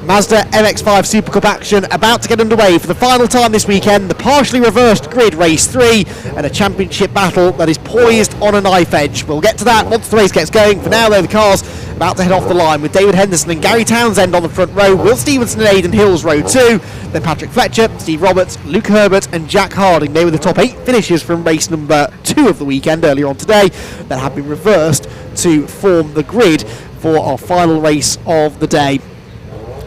Mazda MX-5 SuperCup action about to get underway for the final time this weekend. The partially reversed grid race 3 and a championship battle that is poised on a knife edge. We'll get to that once the race gets going. For now, though, the cars about to head off the line with David Henderson and Gary Townsend on the front row, Will Stevenson and Aidan Hills row 2, then Patrick Fletcher, Steve Roberts, Luke Herbert and Jack Harding. They were the top 8 finishers from race number 2 of the weekend earlier on today that have been reversed to form the grid for our final race of the day.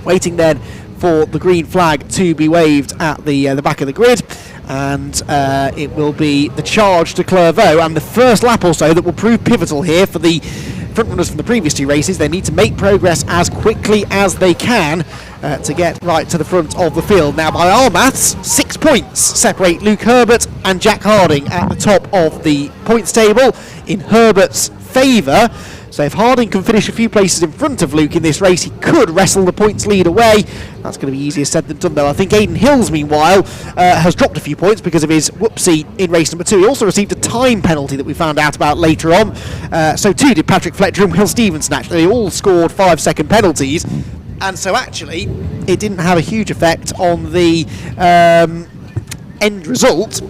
Waiting then for the green flag to be waved at the back of the grid, and it will be the charge to Clairvaux, and the first lap or so that will prove pivotal here for the front runners from the previous 2 races. They need to make progress as quickly as they can to get right to the front of the field. Now, by our maths, 6 points separate Luke Herbert and Jack Harding at the top of the points table in Herbert's favour. So if Harding can finish a few places in front of Luke in this race, he could wrestle the points lead away. That's going to be easier said than done, though. I think Aidan Hills, meanwhile, has dropped a few points because of his whoopsie in race number 2. He also received a time penalty that we found out about later on. So too did Patrick Fletcher and Will Stevenson, actually. They all scored 5-second penalties. And so actually, it didn't have a huge effect on the end result.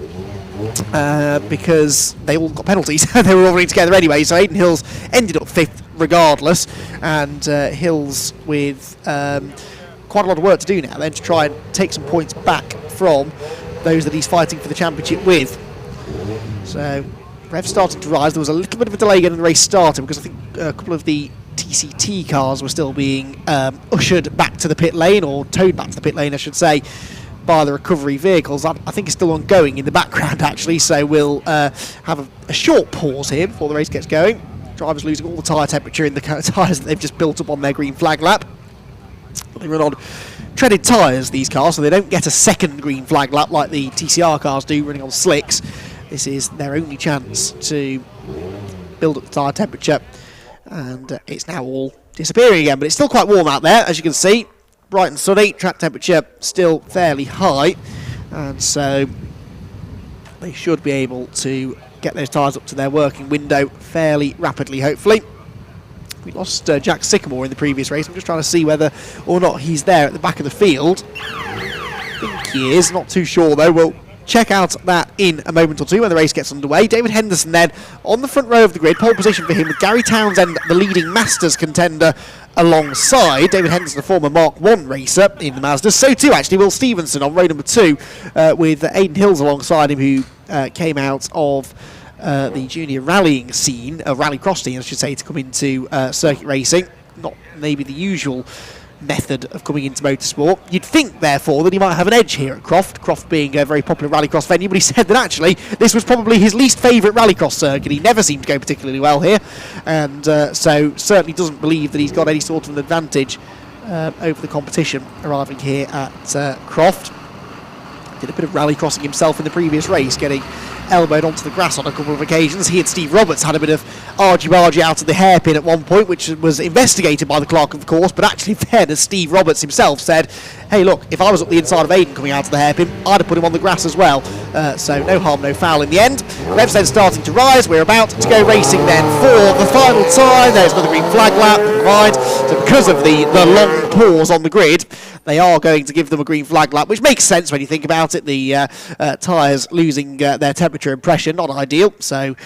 Because they all got penalties. They were all running together anyway, so Aidan Hills ended up 5th regardless, and Hills with quite a lot of work to do now then to try and take some points back from those that he's fighting for the championship with. So Rev's starting to rise. There was a little bit of a delay getting the race started because I think a couple of the TCT cars were still being ushered back to the pit lane, or towed back to the pit lane I should say, by the recovery vehicles. I think it's still ongoing in the background actually, so we'll have a short pause here before the race gets going. Drivers losing all the tyre temperature in the tyres that they've just built up on their green flag lap. They run on treaded tyres, these cars, so they don't get a second green flag lap like the TCR cars do running on slicks. This is their only chance to build up the tyre temperature, and it's now all disappearing again, but it's still quite warm out there, as you can see. Bright and sunny, track temperature still fairly high, and so they should be able to get those tyres up to their working window fairly rapidly, hopefully. We lost Jack Sycamore in the previous race. I'm just trying to see whether or not he's there at the back of the field. I think he is, not too sure though. We'll check out that in a moment or two when the race gets underway. David Henderson then on the front row of the grid, pole position for him with Gary Townsend, the leading Masters contender, alongside. David Henderson, a former Mark 1 racer in the Mazda. So too actually Will Stevenson on row number 2 with Aidan Hills alongside him, who came out of the junior rallying scene, rallycross scene I should say, to come into circuit racing. Not maybe the usual method of coming into motorsport. You'd think, therefore, that he might have an edge here at Croft, Croft being a very popular rallycross venue, but he said that actually this was probably his least favourite rallycross circuit. He never seemed to go particularly well here, and so certainly doesn't believe that he's got any sort of an advantage over the competition arriving here at Croft. Did a bit of rallycrossing himself in the previous race, getting elbowed onto the grass on a couple of occasions. He and Steve Roberts had a bit of argy-bargy out of the hairpin at one point, which was investigated by the clerk of the course, but actually then, as Steve Roberts himself said, hey look, if I was up the inside of Aidan coming out of the hairpin, I'd have put him on the grass as well. So no harm, no foul in the end. Revs then starting to rise. We're about to go racing then for the final time. There's another green flag lap, never mind. So because of the long pause on the grid, they are going to give them a green flag lap, which makes sense when you think about it. The tyres losing their temperature and pressure, not ideal. So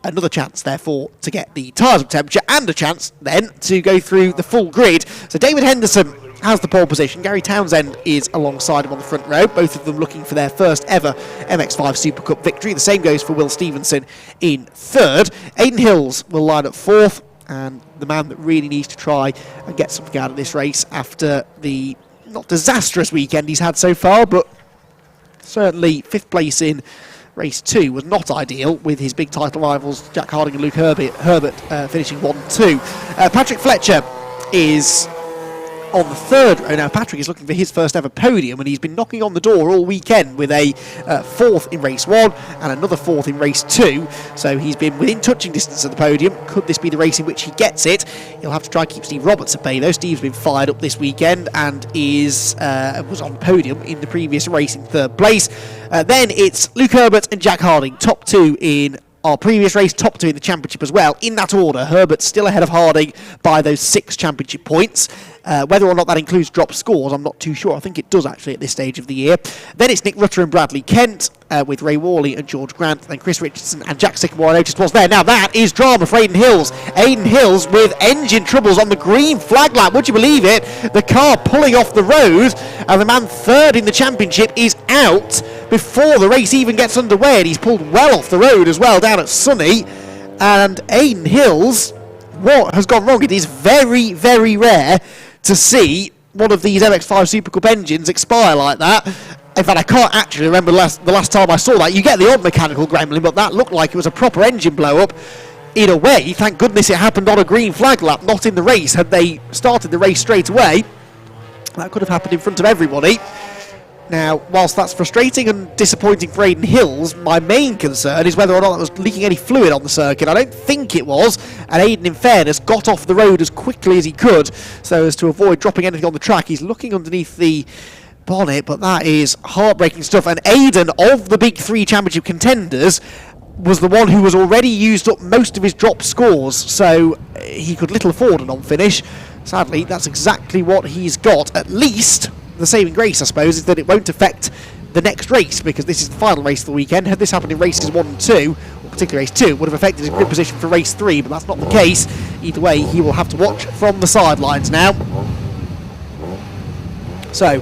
another chance, therefore, to get the tyres up temperature, and a chance then to go through the full grid. So David Henderson has the pole position. Gary Townsend is alongside him on the front row, both of them looking for their first ever MX-5 SuperCup victory. The same goes for Will Stevenson in 3rd. Aidan Hills will line up 4th, and the man that really needs to try and get something out of this race after the not disastrous weekend he's had so far, but certainly 5th place in race 2 was not ideal, with his big title rivals Jack Harding and Luke Herbert finishing 1-2. Patrick Fletcher is on the 3rd row. Now Patrick is looking for his first ever podium, and he's been knocking on the door all weekend with a 4th in race 1 and another 4th in race 2, so he's been within touching distance of the podium. Could this be the race in which he gets it? He'll have to try and keep Steve Roberts at bay though. Steve's been fired up this weekend and was on the podium in the previous race in 3rd place. Then it's Luke Herbert and Jack Harding, top 2 in our previous race, top 2 in the championship as well. In that order, Herbert's still ahead of Harding by those 6 championship points. Whether or not that includes drop scores, I'm not too sure. I think it does actually at this stage of the year. Then it's Nick Rutter and Bradley Kent, with Ray Worley and George Grant. Then Chris Richardson and Jack Sycamore, I noticed, was there. Now that is drama for Aidan Hills. Aidan Hills with engine troubles on the green flag lap. Would you believe it? The car pulling off the road, and the man third in the championship is out before the race even gets underway, and he's pulled well off the road as well down at Sunny. And Aidan Hills, what has gone wrong? It is very, very rare to see one of these MX-5 SuperCup engines expire like that. In fact, I can't actually remember the last time I saw that. You get the odd mechanical gremlin, but that looked like it was a proper engine blow-up. In a way, thank goodness it happened on a green flag lap, not in the race. Had they started the race straight away, that could have happened in front of everybody. Now, whilst that's frustrating and disappointing for Aidan Hills, my main concern is whether or not that was leaking any fluid on the circuit. I don't think it was, and Aidan, in fairness, got off the road as quickly as he could so as to avoid dropping anything on the track. He's looking underneath the bonnet, but that is heartbreaking stuff. And Aidan, of the big three championship contenders, was the one who was already used up most of his drop scores, so he could little afford a non-finish. Sadly, that's exactly what he's got. At least the saving grace, I suppose, is that it won't affect the next race, because this is the final race of the weekend. Had this happened in races 1 and 2, or particularly race 2, it would have affected his grid position for race 3, but that's not the case. Either way, he will have to watch from the sidelines now. So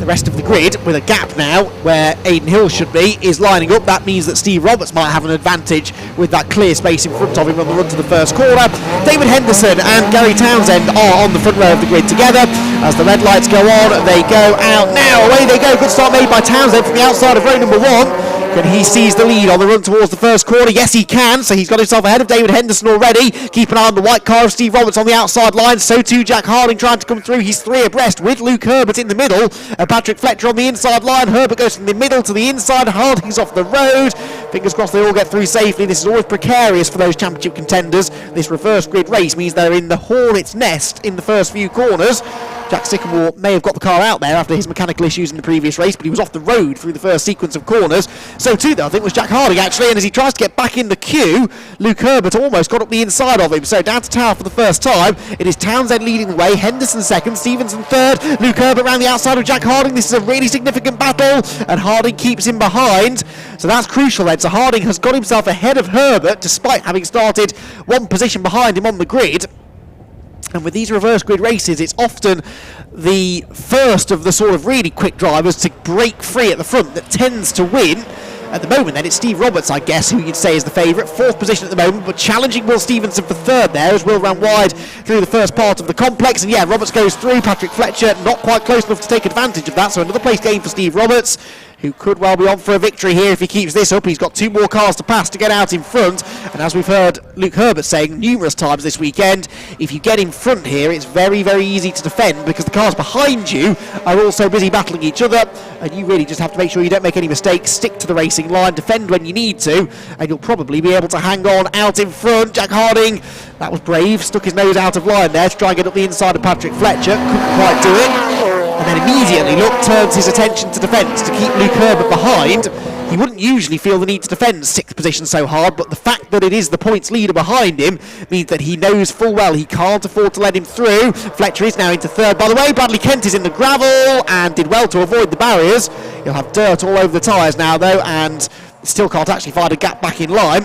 the rest of the grid, with a gap now where Aidan Hills should be, is lining up. That means that Steve Roberts might have an advantage with that clear space in front of him on the run to the first corner. David Henderson and Gary Townsend are on the front row of the grid together. As the red lights go on, they go out now. Away they go. Good start made by Townsend from the outside of row number 1. Can he seize the lead on the run towards the first corner? Yes, he can. So he's got himself ahead of David Henderson already. Keep an eye on the white car of Steve Roberts on the outside line. So too Jack Harding trying to come through. He's 3 abreast with Luke Herbert in the middle. Patrick Fletcher on the inside line. Herbert goes from the middle to the inside. Harding's off the road. Fingers crossed they all get through safely. This is always precarious for those championship contenders. This reverse grid race means they're in the hornet's nest in the first few corners. Jack Sycamore may have got the car out there after his mechanical issues in the previous race, but he was off the road through the first sequence of corners. So too, though, I think, was Jack Harding, actually, and as he tries to get back in the queue, Luke Herbert almost got up the inside of him. So down to tower for the first time. It is Townsend leading the way, Henderson second, Stevenson third, Luke Herbert around the outside of Jack Harding. This is a really significant battle, and Harding keeps him behind. So that's crucial then. So Harding has got himself ahead of Herbert, despite having started one position behind him on the grid. And with these reverse grid races, it's often the first of the sort of really quick drivers to break free at the front that tends to win. At the moment then, it's Steve Roberts, I guess, who you'd say is the favourite. 4th position at the moment, but challenging Will Stevenson for 3rd there, as Will ran wide through the first part of the complex. And yeah, Roberts goes through. Patrick Fletcher not quite close enough to take advantage of that, so another place gain for Steve Roberts, who could well be on for a victory here if he keeps this up. He's got 2 more cars to pass to get out in front, and as we've heard Luke Herbert saying numerous times this weekend, if you get in front here, it's very, very easy to defend, because the cars behind you are also busy battling each other, and you really just have to make sure you don't make any mistakes, stick to the racing line, defend when you need to, and you'll probably be able to hang on out in front. Jack Harding, that was brave, stuck his nose out of line there to try and get up the inside of Patrick Fletcher, couldn't quite do it. And then immediately, turns his attention to defence to keep Luke Herbert behind. He wouldn't usually feel the need to defend 6th position so hard, but the fact that it is the points leader behind him means that he knows full well he can't afford to let him through. Fletcher is now into 3rd. By the way, Bradley Kent is in the gravel and did well to avoid the barriers. He'll have dirt all over the tyres now, though, and still can't actually find a gap back in line.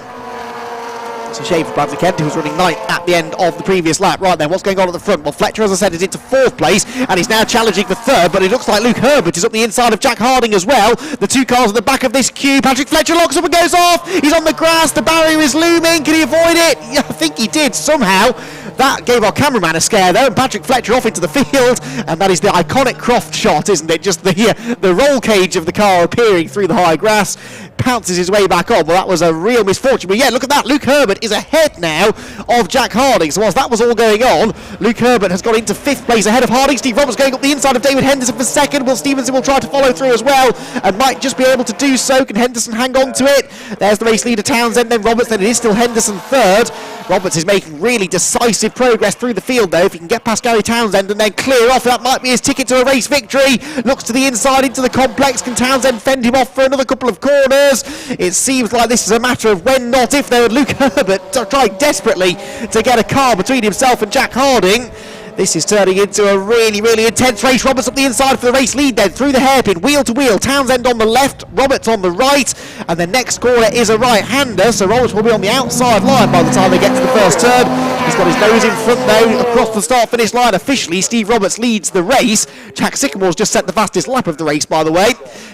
It's a shame for Bradley Kent, who was running 9th at the end of the previous lap. Right then, what's going on at the front? Well, Fletcher, as I said, is into 4th place, and he's now challenging for 3rd, but it looks like Luke Herbert is up the inside of Jack Harding as well. The 2 cars at the back of this queue. Patrick Fletcher locks up and goes off. He's on the grass. The barrier is looming. Can he avoid it? Yeah, I think he did somehow. That gave our cameraman a scare, though, and Patrick Fletcher off into the field, and that is the iconic Croft shot, isn't it? Just the roll cage of the car appearing through the high grass. Pounces his way back on. Well, that was a real misfortune. But yeah, look at that. Luke Herbert is ahead now of Jack Harding. So whilst that was all going on, Luke Herbert has got into 5th place ahead of Harding. Steve Roberts going up the inside of David Henderson for 2nd. Will Stevenson will try to follow through as well, and might just be able to do so. Can Henderson hang on to it? There's the race leader Townsend, then Roberts, then it is still Henderson 3rd. Roberts is making really decisive progress through the field, though. If he can get past Gary Townsend and then clear off, that might be his ticket to a race victory. Looks to the inside into the complex. Can Townsend fend him off for another couple of corners? It seems like this is a matter of when, not if, though. Luke Herbert trying desperately to get a car between himself and Jack Harding. This is turning into a really, really intense race. Roberts up the inside for the race lead then, through the hairpin, wheel to wheel. Townsend on the left, Roberts on the right, and the next corner is a right-hander, so Roberts will be on the outside line by the time they get to the first turn. He's got his nose in front though, across the start-finish line. Officially, Steve Roberts leads the race. Jack Sycamore's just set the fastest lap of the race, by the way.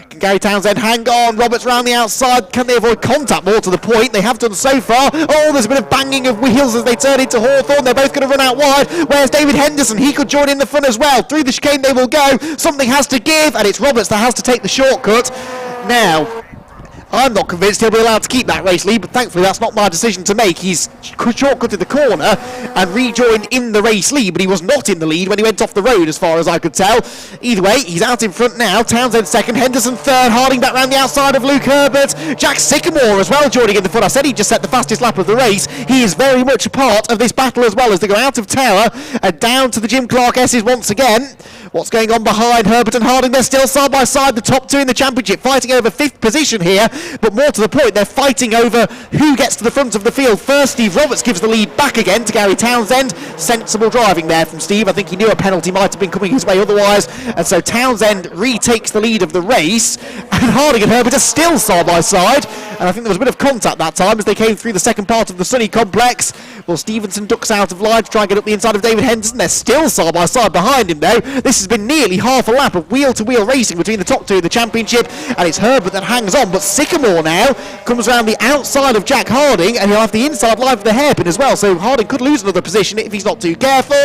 Can Gary Townsend hang on? Roberts round the outside. Can they avoid contact? More to the point, they have done so far. Oh, there's a bit of banging of wheels as they turn into Hawthorn. They're both going to run out wide. Where's David Henderson? He could join in the fun as well. Through the chicane they will go. Something has to give, and it's Roberts that has to take the shortcut. Now, I'm not convinced he'll be allowed to keep that race lead, but thankfully that's not my decision to make. He's shortcutted the corner and rejoined in the race lead, but he was not in the lead when he went off the road, as far as I could tell. Either way, he's out in front now. Townsend second, Henderson third, Harding back round the outside of Luke Herbert. Jack Sycamore as well joining in the front. I said he just set the fastest lap of the race. He is very much a part of this battle as well, as they go out of tower and down to the Jim Clark S's once again. What's going on behind Herbert and Harding? They're still side by side, the top two in the championship, fighting over 5th position here, but more to the point, they're fighting over who gets to the front of the field first. Steve Roberts gives the lead back again to Gary Townsend. Sensible driving there from Steve. I think he knew a penalty might have been coming his way otherwise, and so Townsend retakes the lead of the race, and Harding and Herbert are still side by side, and I think there was a bit of contact that time as they came through the second part of the Sunny complex. Well, Stevenson ducks out of line to try and get up the inside of David Henderson. They're still side by side behind him though. This has been nearly half a lap of wheel-to-wheel racing between the top two of the championship, and it's Herbert that hangs on, but Sycamore now comes around the outside of Jack Harding, and he'll have the inside line for the hairpin as well, so Harding could lose another position if he's not too careful.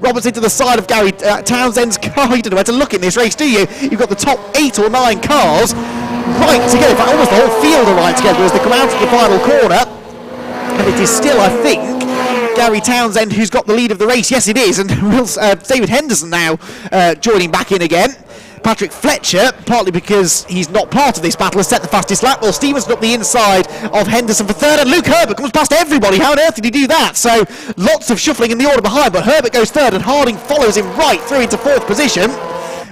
Roberts into the side of Gary Townsend's car. You don't know where to look in this race, do you? You've got the top 8 or 9 cars right together, in fact almost the whole field are right together as they come out of the final corner, and it is still, I think, Gary Townsend who's got the lead of the race. Yes, it is, and David Henderson now joining back in again. Patrick Fletcher, partly because he's not part of this battle, has set the fastest lap. Well, Stevenson up the inside of Henderson for third, and Luke Herbert comes past everybody. How on earth did he do that? So lots of shuffling in the order behind, but Herbert goes third, and Harding follows him right through into 4th position.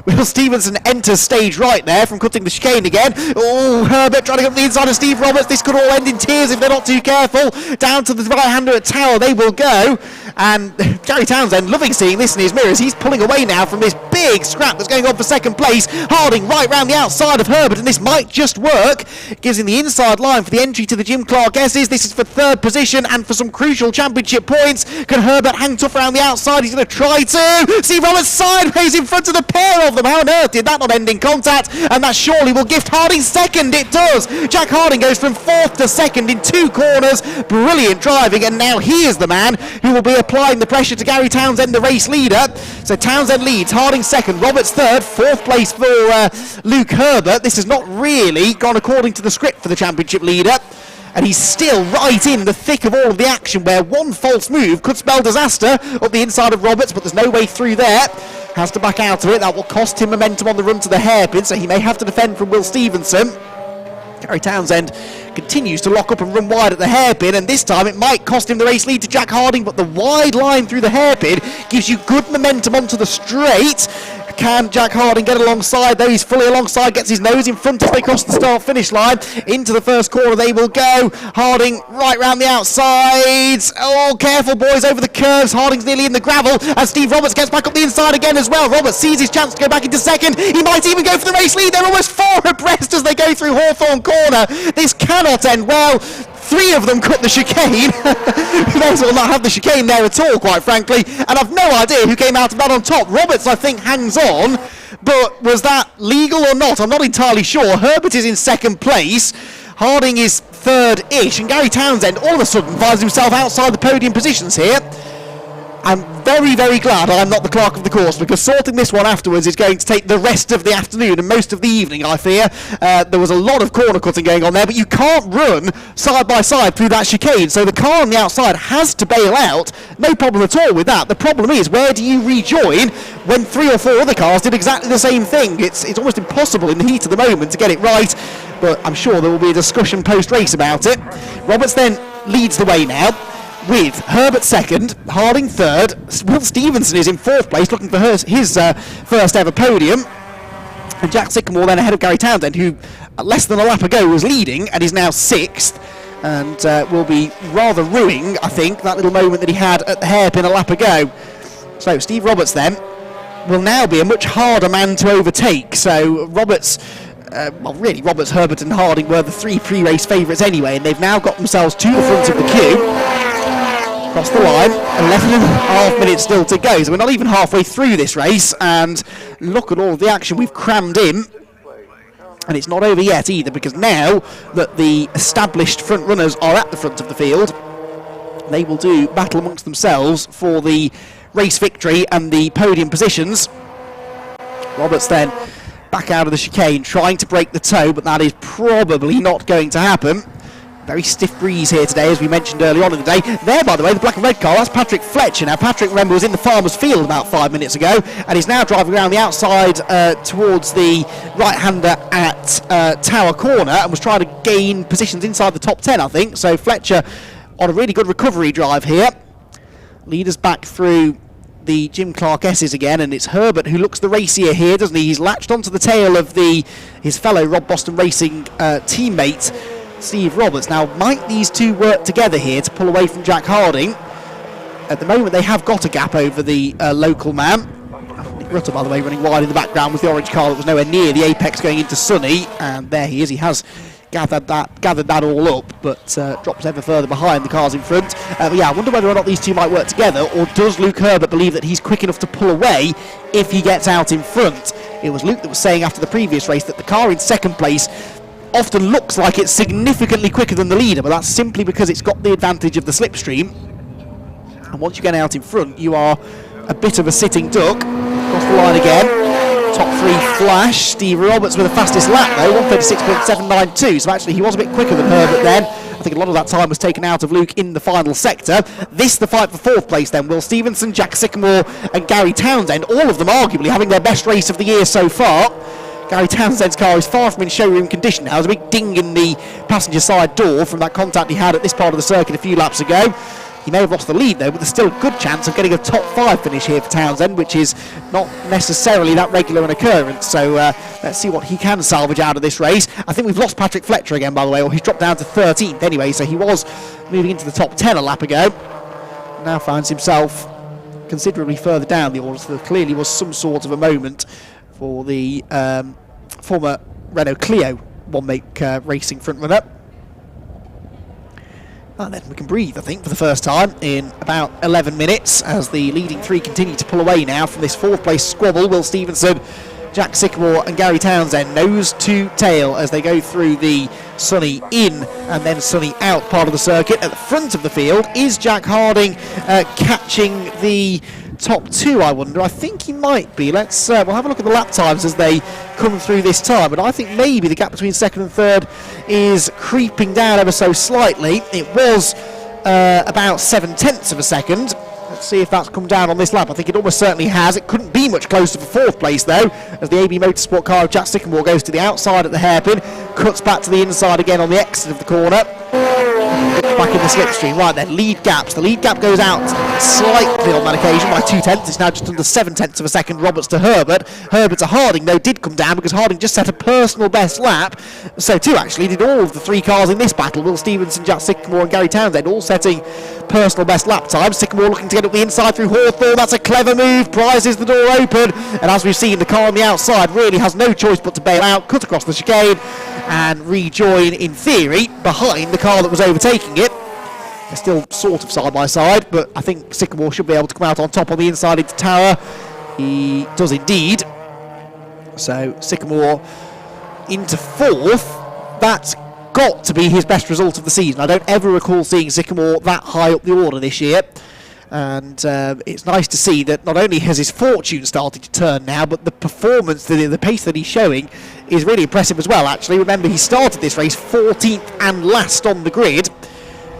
Will Stevenson enters stage right there from cutting the chicane again. Oh, Herbert trying to get up the inside of Steve Roberts. This could all end in tears if they're not too careful. Down to the right-hander at Tower they will go. And Gary Townsend, loving seeing this in his mirrors, he's pulling away now from this big scrap that's going on for second place. Harding right round the outside of Herbert, and this might just work. Gives him the inside line for the entry to the Jim Clark S's. This is for 3rd position and for some crucial championship points. Can Herbert hang tough around the outside? He's going to try to. Steve Roberts sideways in front of the pair of them. How on earth did that not end in contact? And that surely will gift Harding second. It does. Jack Harding goes from 4th to 2nd in 2 corners. Brilliant driving, and now he is the man who will be applying the pressure to Gary Townsend, the race leader. So Townsend leads, Harding second, Roberts third, 4th place for Luke Herbert. This has not really gone according to the script for the championship leader, and he's still right in the thick of all of the action, where one false move could spell disaster up the inside of Roberts, but there's no way through there. Has to back out of it. That will cost him momentum on the run to the hairpin, so he may have to defend from Will Stevenson. Gary Townsend continues to lock up and run wide at the hairpin, and this time it might cost him the race lead to Jack Harding, but the wide line through the hairpin gives you good momentum onto the straight. Can Jack Harding get alongside though? He's fully alongside, gets his nose in front as they cross the start-finish line. Into the first corner they will go. Harding right round the outside. Oh, careful boys over the curves. Harding's nearly in the gravel, and Steve Roberts gets back up the inside again as well. Roberts sees his chance to go back into second. He might even go for the race lead. They're almost 4 abreast as they go through Hawthorn Corner. This cannot end well. 3 of them cut the chicane. They may as well not have the chicane there at all, quite frankly. And I've no idea who came out of that on top. Roberts, I think, hangs on. But was that legal or not? I'm not entirely sure. Herbert is in 2nd place. Harding is 3rd-ish. And Gary Townsend all of a sudden finds himself outside the podium positions here. I'm very, very glad I'm not the clerk of the course, because sorting this one afterwards is going to take the rest of the afternoon and most of the evening, I fear. There was a lot of corner cutting going on there, but you can't run side by side through that chicane, so the car on the outside has to bail out. No problem at all with that. The problem is, where do you rejoin when 3 or 4 other cars did exactly the same thing? It's almost impossible in the heat of the moment to get it right, but I'm sure there will be a discussion post-race about it. Roberts then leads the way now, with Herbert 2nd, Harding 3rd, Will Stevenson is in 4th place, looking for his first ever podium, and Jack Sycamore then ahead of Gary Townsend, who less than a lap ago was leading and is now 6th, and will be rather ruining, I think, that little moment that he had at the hairpin a lap ago. So Steve Roberts then will now be a much harder man to overtake. So Roberts, well really Roberts, Herbert and Harding were the 3 pre-race favourites anyway, and they've now got themselves to the front of the queue. Across the line, 11.5 minutes still to go, so we're not even halfway through this race, and look at all of the action we've crammed in. And it's not over yet either, because now that the established front runners are at the front of the field, they will do battle amongst themselves for the race victory and the podium positions. Roberts then back out of the chicane, trying to break the toe, but that is probably not going to happen. Very stiff breeze here today, as we mentioned early on in the day. There, by the way, the black and red car, that's Patrick Fletcher. Now, Patrick, remember, was in the Farmers Field about 5 minutes ago, and is now driving around the outside towards the right-hander at Tower Corner, and was trying to gain positions inside the top 10, I think. So Fletcher on a really good recovery drive here. Lead us back through the Jim Clark S's again, and it's Herbert who looks the racier here, doesn't he? He's latched onto the tail of his fellow Rob Boston Racing teammate, Steve Roberts. Now, might these two work together here to pull away from Jack Harding? At the moment, they have got a gap over the local man. Nick Rutter, by the way, running wide in the background with the orange car that was nowhere near the apex going into Sunny, and there he is. He has gathered that all up, but drops ever further behind the cars in front. But yeah, I wonder whether or not these two might work together, or does Luke Herbert believe that he's quick enough to pull away if he gets out in front? It was Luke that was saying after the previous race that the car in second place often looks like it's significantly quicker than the leader, but that's simply because it's got the advantage of the slipstream. And once you get out in front, you are a bit of a sitting duck. Across the line again. Top 3 flash. Steve Roberts with the fastest lap though, 1:36.792. So actually he was a bit quicker than Herbert then. I think a lot of that time was taken out of Luke in the final sector. This the fight for 4th place then. Will Stevenson, Jack Sycamore and Gary Townsend, all of them arguably having their best race of the year so far. Gary Townsend's car is far from in showroom condition now. There's a big ding in the passenger side door from that contact he had at this part of the circuit a few laps ago. He may have lost the lead though, but there's still a good chance of getting a top 5 finish here for Townsend, which is not necessarily that regular an occurrence. So let's see what he can salvage out of this race. I think we've lost Patrick Fletcher again, by the way, or he's dropped down to 13th anyway, so he was moving into the top 10 a lap ago. Now finds himself considerably further down the order, so there clearly was some sort of a moment for the former Renault Clio one-make racing frontrunner. And then we can breathe, I think, for the first time in about 11 minutes as the leading 3 continue to pull away now from this 4th place squabble. Will Stevenson, Jack Sycamore and Gary Townsend nose to tail as they go through the Sunny in and then Sunny out part of the circuit. At the front of the field is Jack Harding catching the top 2, I wonder. I think he might be. Let's we'll have a look at the lap times as they come through this time, but I think maybe the gap between 2nd and 3rd is creeping down ever so slightly. It was about 7/10 of a second. Let's see if that's come down on this lap. I think it almost certainly has. It couldn't be much closer for 4th place though, as the AB Motorsport car of Jack Sycamore goes to the outside at the hairpin, cuts back to the inside again on the exit of the corner. Back in the slipstream. Right then, lead gaps. The lead gap goes out slightly on that occasion by 2/10. It's now just under 7/10 of a second. Roberts to Herbert. Herbert to Harding, though, did come down because Harding just set a personal best lap. So too, actually, did all of the 3 cars in this battle. Will Stevenson, Jack Sycamore and Gary Townsend all setting personal best lap times. Sycamore looking to get up the inside through Hawthorne. That's a clever move. Prizes the door open. And as we've seen, the car on the outside really has no choice but to bail out, cut across the chicane and rejoin, in theory, behind the car that was overtaking it. They're still sort of side by side, but I think Sycamore should be able to come out on top on the inside into Tower. He does indeed. So Sycamore into 4th. That's got to be his best result of the season. I don't ever recall seeing Sycamore that high up the order this year. And it's nice to see that not only has his fortune started to turn now, but the performance, the pace that he's showing is really impressive as well, actually. Remember, he started this race 14th and last on the grid.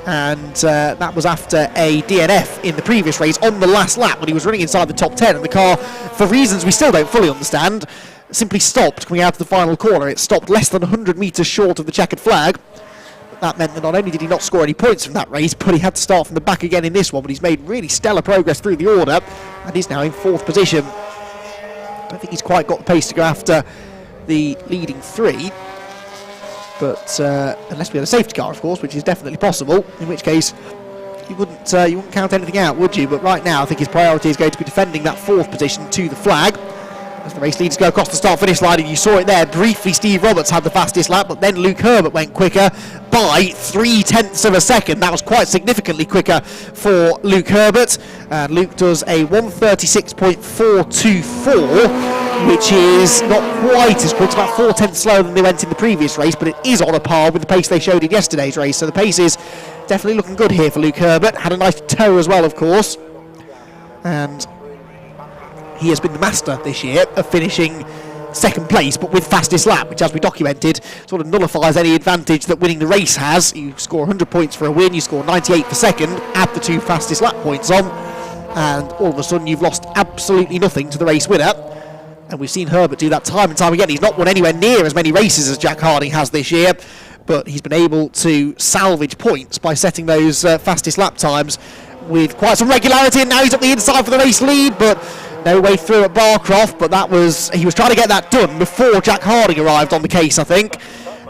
And that was after a DNF in the previous race on the last lap when he was running inside the top 10, and the car, for reasons we still don't fully understand, simply stopped coming out of the final corner. It stopped less than 100 metres short of the checkered flag. That meant that not only did he not score any points from that race, but he had to start from the back again in this one. But he's made really stellar progress through the order and is now in 4th position. I don't think he's quite got the pace to go after the leading 3. But unless we had a safety car, of course, which is definitely possible, in which case you wouldn't count anything out, would you? But right now, I think his priority is going to be defending that 4th position to the flag. As the race leaders go across the start-finish line, and you saw it there briefly, Steve Roberts had the fastest lap, but then Luke Herbert went quicker by 0.3 of a second. That was quite significantly quicker for Luke Herbert, and Luke does a 1:36.424, which is not quite as quick. It's about 0.4 slower than they went in the previous race, but it is on a par with the pace they showed in yesterday's race. So the pace is definitely looking good here for Luke Herbert. Had a nice toe as well, of course, and he has been the master this year of finishing 2nd place, but with fastest lap, which, as we documented, sort of nullifies any advantage that winning the race has. You score 100 points for a win, you score 98 for 2nd, add the 2 fastest lap points on, and all of a sudden you've lost absolutely nothing to the race winner. And we've seen Herbert do that time and time again. He's not won anywhere near as many races as Jack Harding has this year, but he's been able to salvage points by setting those fastest lap times with quite some regularity, and now he's up the inside for the race lead, but no way through at Barcroft. But he was trying to get that done before Jack Harding arrived on the case, I think,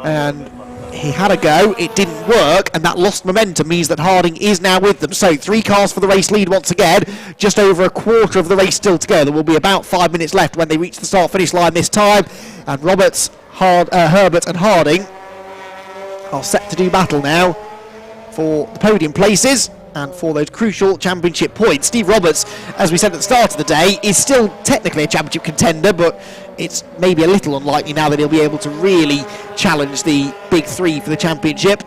and he had a go, it didn't work, and that lost momentum means that Harding is now with them. So 3 cars for the race lead once again, just over a quarter of the race still to go. There will be about 5 minutes left when they reach the start-finish line this time, and Roberts, Herbert and Harding are set to do battle now for the podium places and for those crucial championship points. Steve Roberts, as we said at the start of the day, is still technically a championship contender, but it's maybe a little unlikely now that he'll be able to really challenge the big 3 for the championship.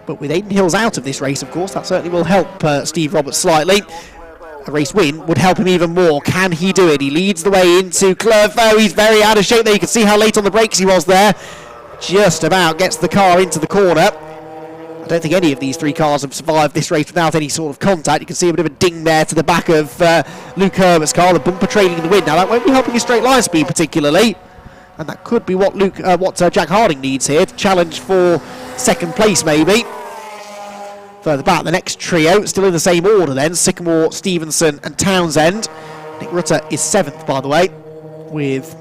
But with Aidan Hills out of this race, of course, that certainly will help Steve Roberts slightly. A race win would help him even more. Can he do it? He leads the way into Clervaux. He's very out of shape there. You can see how late on the brakes he was there. Just about gets the car into the corner. I don't think any of these 3 cars have survived this race without any sort of contact. You can see a bit of a ding there to the back of Luke Herbert's car, the bumper trailing the wind. Now that won't be helping his straight line speed particularly, and that could be what Jack Harding needs here to challenge for 2nd place maybe. Further back, the next trio, still in the same order then, Sycamore, Stevenson and Townsend. Nick Rutter is 7th, by the way, with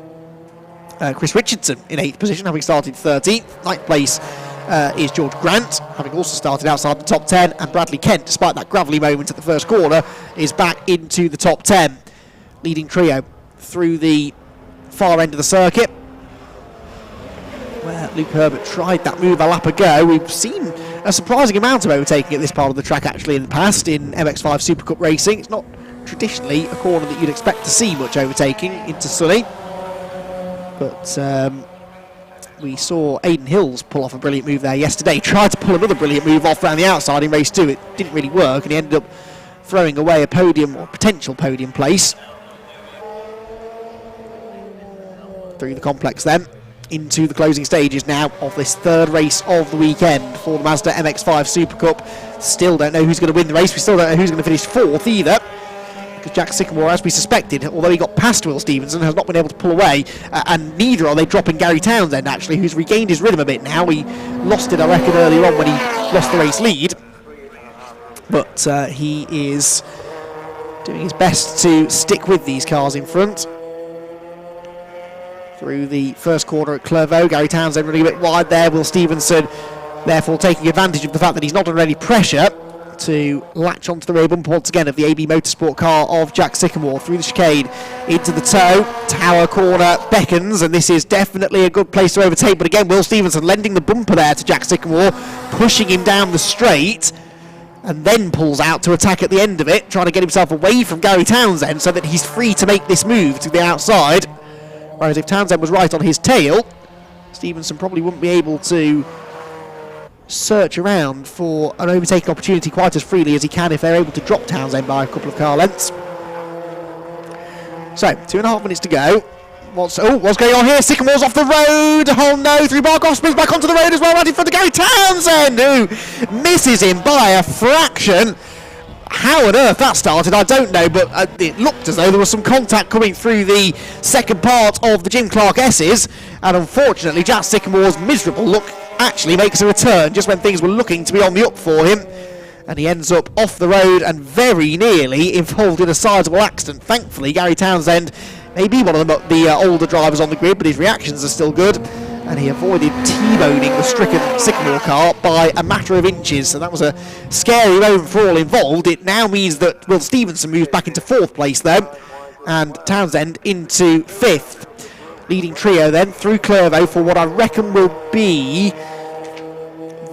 Chris Richardson in 8th position, having started 13th. 9th place is George Grant, having also started outside the top 10, and Bradley Kent, despite that gravelly moment at the first corner, is back into the top 10. Leading trio through the far end of the circuit, where Luke Herbert tried that move a lap ago. We've seen a surprising amount of overtaking at this part of the track actually in the past in MX-5 SuperCup racing. It's not traditionally a corner that you'd expect to see much overtaking into Sunny, but we saw Aidan Hills pull off a brilliant move there yesterday. Tried to pull another brilliant move off around the outside in race 2. It didn't really work, and he ended up throwing away a podium or potential podium place. Through the complex then, into the closing stages now of this 3rd race of the weekend for the Mazda MX-5 SuperCup. Still don't know who's going to win the race. We still don't know who's going to finish 4th either, because Jack Sycamore, as we suspected, although he got past Will Stevenson, has not been able to pull away, and neither are they dropping Gary Townsend actually, who's regained his rhythm a bit now. He lost it, I reckon, earlier on when he lost the race lead, but he is doing his best to stick with these cars in front. Through the first corner at Clervaux, Gary Townsend running a bit wide there. Will Stevenson therefore taking advantage of the fact that he's not under any pressure to latch onto the rear bumper once again of the AB Motorsport car of Jack Sycamore. Through the chicane into the toe, Tower corner beckons, and this is definitely a good place to overtake, but again Will Stevenson lending the bumper there to Jack Sycamore, pushing him down the straight, and then pulls out to attack at the end of it, trying to get himself away from Gary Townsend so that he's free to make this move to the outside. Whereas if Townsend was right on his tail, Stevenson probably wouldn't be able to search around for an overtaking opportunity quite as freely as he can if they're able to drop Townsend by a couple of car lengths. So, 2.5 minutes to go. What's going on here? Sycamore's off the road. Oh no, through Barcroft, spins back onto the road as well, right in front of Gary Townsend, who misses him by a fraction. How on earth that started, I don't know, but it looked as though there was some contact coming through the second part of the Jim Clark S's, and unfortunately Jack Sycamore's miserable look actually makes a return just when things were looking to be on the up for him, and he ends up off the road and very nearly involved in a sizable accident. Thankfully Gary Townsend may be one of the older drivers on the grid, but his reactions are still good, and he avoided T-boning the stricken Sycamore car by a matter of inches, so that was a scary moment for all involved. It now means that Will Stevenson moves back into 4th place though, and Townsend into 5th. Leading trio then through Clervaux for what I reckon will be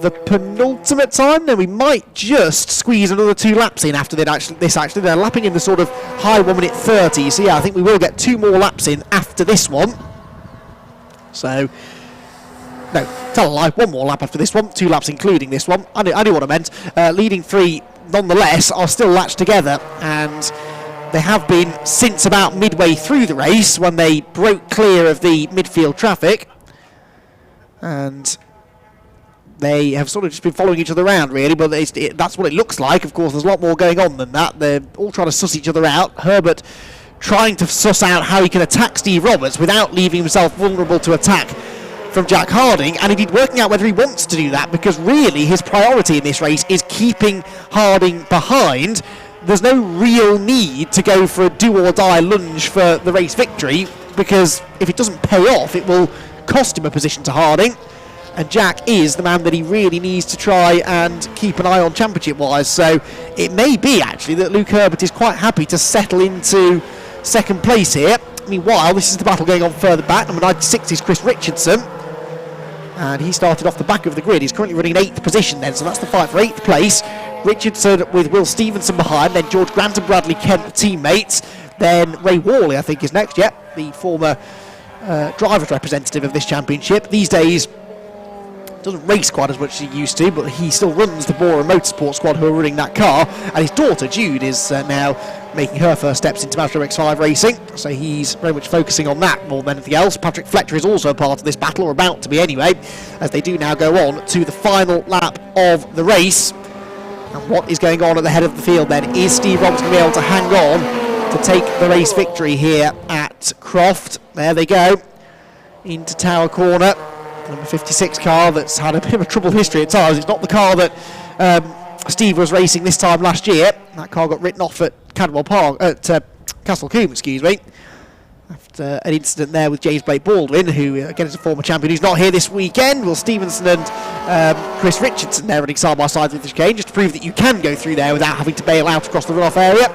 the penultimate time. Then we might just squeeze another 2 laps in after this. Actually, they're lapping in the sort of high 1 minute 30. So yeah, I think we will get 2 more laps in after this one. So no, tell a lie, 1 more lap after this one, 2 laps including this one. I knew what I meant. Leading 3, nonetheless, are still latched together, and they have been since about midway through the race when they broke clear of the midfield traffic, and they have sort of just been following each other around really, but that's what it looks like. Of course, there's a lot more going on than that. They're all trying to suss each other out. Herbert trying to suss out how he can attack Steve Roberts without leaving himself vulnerable to attack from Jack Harding, and indeed working out whether he wants to do that, because really his priority in this race is keeping Harding behind. There's no real need to go for a do-or-die lunge for the race victory, because if it doesn't pay off, it will cost him a position to Harding, and Jack is the man that he really needs to try and keep an eye on championship-wise. So it may be, actually, that Luke Herbert is quite happy to settle into 2nd place here. Meanwhile, this is the battle going on further back. Number 96 is Chris Richardson, and he started off the back of the grid. He's currently running in 8th position then, so that's the fight for 8th place. Richardson with Will Stevenson behind, then George Grant and Bradley Kent, the teammates. Then Ray Worley, I think, is next, the former driver's representative of this championship. These days, doesn't race quite as much as he used to, but he still runs the Bora Motorsport squad who are running that car, and his daughter Jude is now making her first steps into Mazda MX-5 racing, so he's very much focusing on that more than anything else. Patrick Fletcher is also a part of this battle, or about to be anyway, as they do now go on to the final lap of the race. And what is going on at the head of the field then? Is Steve Roberts going to be able to hang on to take the race victory here at Croft? There they go, into Tower Corner. Number 56 car that's had a bit of a troubled history at times. It's not the car that Steve was racing this time last year. That car got written off at Cadwell Park, at Castle Combe, excuse me, after an incident there with James Blake Baldwin, who again is a former champion who's not here this weekend. Will Stevenson and Chris Richardson there running side by side with the chicane, just to prove that you can go through there without having to bail out across the runoff area.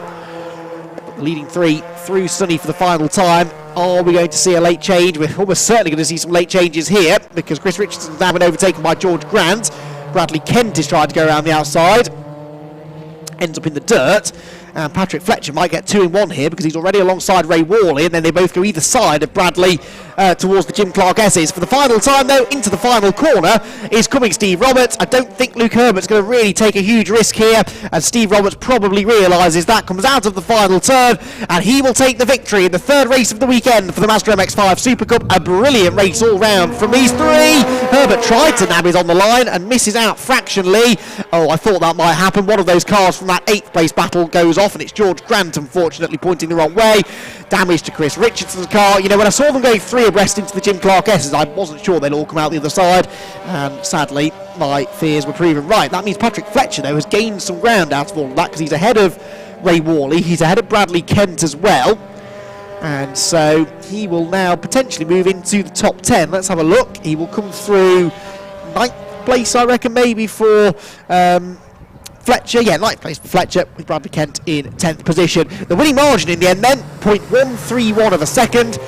The leading 3 through Sunny for the final time. Are we going to see a late change? We're almost certainly going to see some late changes here, because Chris Richardson's now been overtaken by George Grant. Bradley Kent is trying to go around the outside, ends up in the dirt, and Patrick Fletcher might get 2 in 1 here, because he's already alongside Ray Worley, and then they both go either side of Bradley towards the Jim Clark S's. For the final time though, into the final corner is coming Steve Roberts. I don't think Luke Herbert's going to really take a huge risk here, and Steve Roberts probably realises that, comes out of the final turn, and he will take the victory in the 3rd race of the weekend for the Mazda MX-5 Super Cup. A brilliant race all round from these 3. Herbert tried to nab it on the line and misses out fractionally. Oh, I thought that might happen. One of those cars from that 8th place battle goes off, and it's George Grant, unfortunately, pointing the wrong way. Damage to Chris Richardson's car. You know, when I saw them going 3 abreast into the Jim Clark S's, I wasn't sure they'd all come out the other side, and sadly my fears were proven right. That means Patrick Fletcher though has gained some ground out of all of that, because he's ahead of Ray Worley, he's ahead of Bradley Kent as well, and so he will now potentially move into the top 10. Let's have a look. He will come through 9th place, I reckon, maybe for Fletcher, 9th place for Fletcher, with Bradley Kent in 10th position. The winning margin in the end then, 0.131 of a second,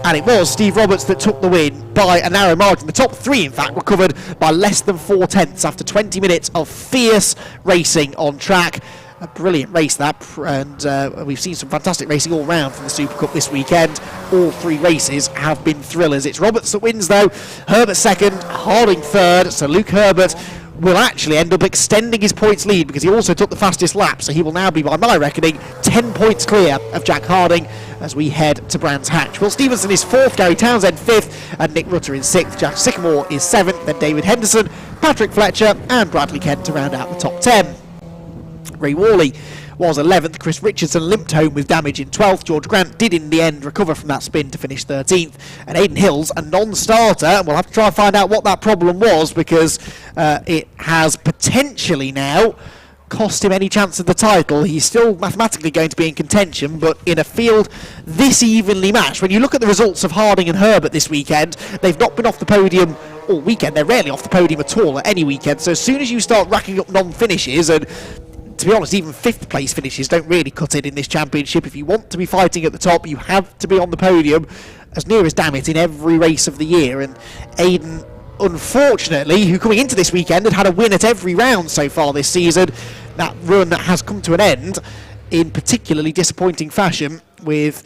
and it was Steve Roberts that took the win by a narrow margin. The top 3, in fact, were covered by less than 4 tenths after 20 minutes of fierce racing on track. A brilliant race that, and we've seen some fantastic racing all round from the Super Cup this weekend. All 3 races have been thrillers. It's Roberts that wins though, Herbert 2nd, Harding 3rd, so Luke Herbert will actually end up extending his points lead, because he also took the fastest lap, so he will now be, by my reckoning, 10 points clear of Jack Harding as we head to Brands Hatch. Will Stevenson is 4th, Gary Townsend 5th, and Nick Rutter in 6th. Jack Sycamore is 7th, then David Henderson, Patrick Fletcher and Bradley Kent to round out the top 10. Ray Worley was 11th, Chris Richardson limped home with damage in 12th, George Grant did in the end recover from that spin to finish 13th, and Aidan Hills, a non-starter, and we'll have to try and find out what that problem was, because it has potentially now cost him any chance of the title. He's still mathematically going to be in contention, but in a field this evenly matched, when you look at the results of Harding and Herbert this weekend, they've not been off the podium all weekend. They're rarely off the podium at all at any weekend. So as soon as you start racking up non-finishes, and to be honest, even 5th place finishes don't really cut it in this championship. If you want to be fighting at the top, you have to be on the podium as near as damn it in every race of the year. And Aidan, unfortunately, who coming into this weekend had a win at every round so far this season, that run has come to an end in particularly disappointing fashion with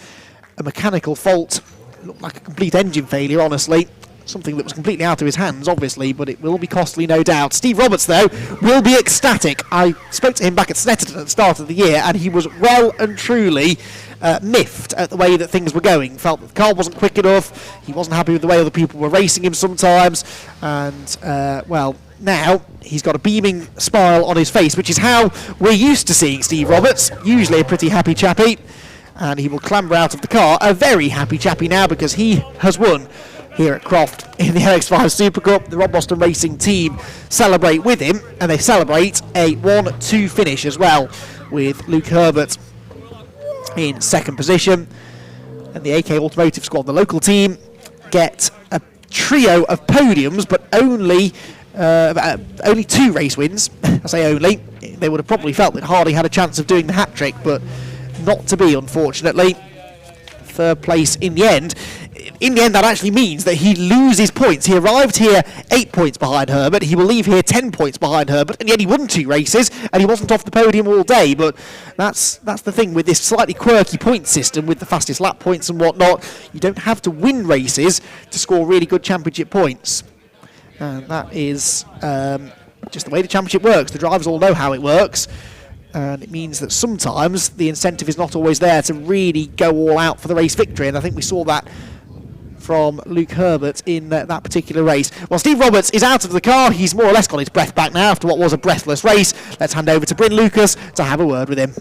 a mechanical fault. It looked like a complete engine failure, honestly. Something that was completely out of his hands, obviously, but it will be costly, no doubt. Steve Roberts, though, will be ecstatic. I spoke to him back at Snetterton at the start of the year, and he was well and truly miffed at the way that things were going. Felt that the car wasn't quick enough. He wasn't happy with the way other people were racing him sometimes. And, well, now he's got a beaming smile on his face, which is how we're used to seeing Steve Roberts. Usually a pretty happy chappy. And he will clamber out of the car, a very happy chappy now, because he has won here at Croft in the MX-5 SuperCup. The Rob Boston Racing team celebrate with him, and they celebrate a 1-2 finish as well, with Luke Herbert in 2nd position. And the AK Automotive squad, the local team, get a trio of podiums, but only 2 race wins. I say only. They would have probably felt that Harding had a chance of doing the hat-trick, but not to be, unfortunately. 3rd place in the end. In the end, that actually means that he loses points. He arrived here 8 points behind Herbert. He will leave here 10 points behind Herbert, and yet he won 2 races, and he wasn't off the podium all day. But that's the thing with this slightly quirky point system with the fastest lap points and whatnot. You don't have to win races to score really good championship points. And that is just the way the championship works. The drivers all know how it works. And it means that sometimes the incentive is not always there to really go all out for the race victory. And I think we saw that from Luke Herbert in that particular race. Well, Steve Roberts is out of the car. He's more or less got his breath back now after what was a breathless race. Let's hand over to Bryn Lucas to have a word with him.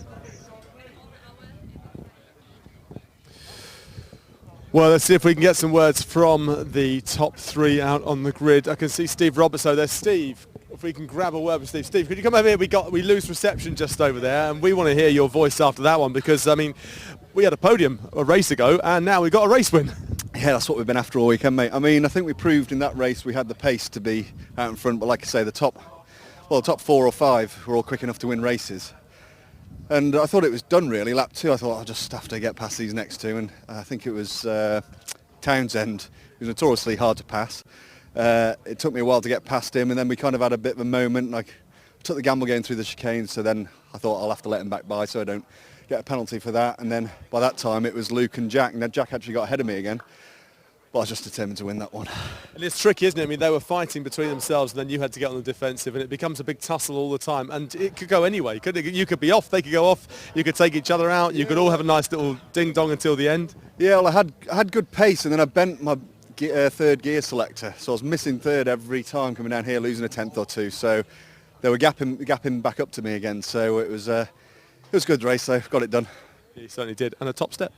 Well, let's see if we can get some words from the top 3 out on the grid. I can see Steve Roberts. So there's Steve. If we can grab a word with Steve. Steve, could you come over here? We lose reception just over there, and we want to hear your voice after that one, because, I mean, we had a podium a race ago, and now we've got a race win. Yeah, that's what we've been after all weekend, mate. I mean, I think we proved in that race we had the pace to be out in front, but like I say, the top 4 or 5 were all quick enough to win races. And I thought it was done, really. Lap 2, I thought I'll just have to get past these next 2, and I think it was Townsend. It was notoriously hard to pass. It took me a while to get past him, and then we kind of had a bit of a moment. Like, took the gamble going through the chicane, so then I thought I'll have to let him back by so I don't get a penalty for that. And then by that time it was Luke and Jack, and then Jack actually got ahead of me again. But I was just determined to win that one. And it's tricky, isn't it? I mean, they were fighting between themselves, and then you had to get on the defensive, and it becomes a big tussle all the time. And it could go anyway. You could be off, they could go off, you could take each other out, you could all have a nice little ding-dong until the end. Yeah, well, I had good pace, and then I bent my 3rd gear selector, so I was missing 3rd every time coming down here, losing a 10th or 2. So they were gapping back up to me again. So it was a good race. So got it done. Yeah, you certainly did, and a top step.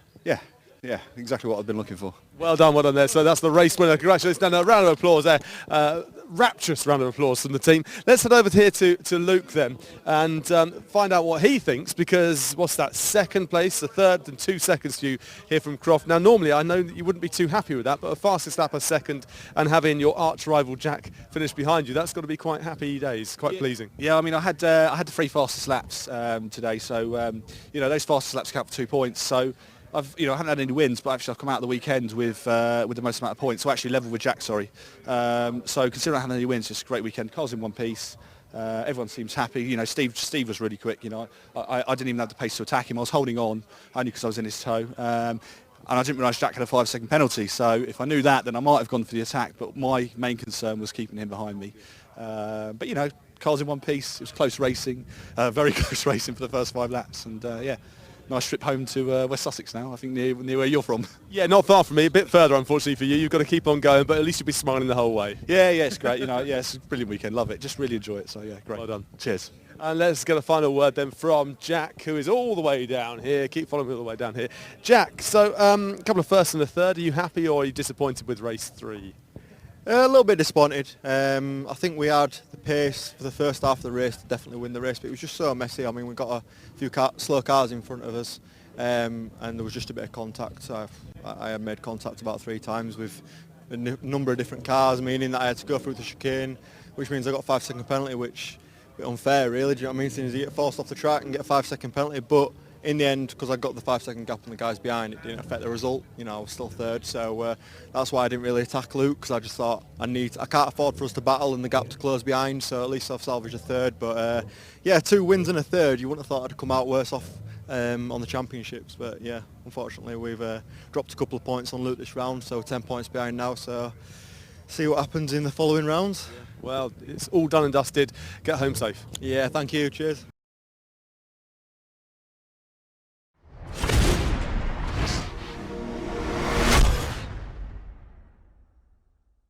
Yeah, exactly what I've been looking for. Well done there. So that's the race winner. Congratulations. And a round of applause there. Rapturous round of applause from the team. Let's head over here to Luke then and find out what he thinks, because what's that, 2nd place, the 3rd and 2 seconds to you here from Croft. Now normally I know you wouldn't be too happy with that, but a fastest lap a 2nd and having your arch rival Jack finish behind you, that's got to be quite happy days, quite pleasing. Yeah, I mean I had the 3 fastest laps today, so those fastest laps count for 2 points. So I haven't had any wins, but actually I've come out of the weekend with the most amount of points, so actually level with Jack, sorry. So considering I haven't had any wins, it's a great weekend. Car's in one piece. Everyone seems happy. Steve was really quick. I didn't even have the pace to attack him. I was holding on only because I was in his toe. And I didn't realise Jack had a 5-second penalty. So if I knew that, then I might have gone for the attack. But my main concern was keeping him behind me. But car's in one piece. It was close racing, very close racing for the first 5 laps. And nice trip home to West Sussex now, I think near where you're from. Yeah, not far from me, a bit further unfortunately for you. You've got to keep on going, but at least you'll be smiling the whole way. Yeah, it's great. It's a brilliant weekend. Love it. Just really enjoy it. So yeah, great. Well done. Cheers. And let's get a final word then from Jack, who is all the way down here. Keep following me all the way down here. Jack, so a couple of 1st and a 3rd. Are you happy or are you disappointed with race 3? A little bit disappointed. I think we had the pace for the first half of the race to definitely win the race, but it was just so messy. I mean, we got a few slow cars in front of us, and there was just a bit of contact. I had made contact about 3 times with a number of different cars, meaning that I had to go through the chicane, which means I got a 5-second penalty, which is a bit unfair, really. Do you know what I mean? Since you get forced off the track and get a 5-second penalty, but in the end, because I got the 5-second gap on the guys behind, it didn't affect the result. You know, I was still third, so that's why I didn't really attack Luke, because I just thought I can't afford for us to battle and the gap to close behind, so at least I've salvaged a third. But yeah, 2 wins and a third, you wouldn't have thought I'd come out worse off on the championships, but yeah, unfortunately we've dropped a couple of points on Luke this round, so 10 points behind now, so see what happens in the following rounds. Well, it's all done and dusted. Get home safe. Yeah, thank you, cheers.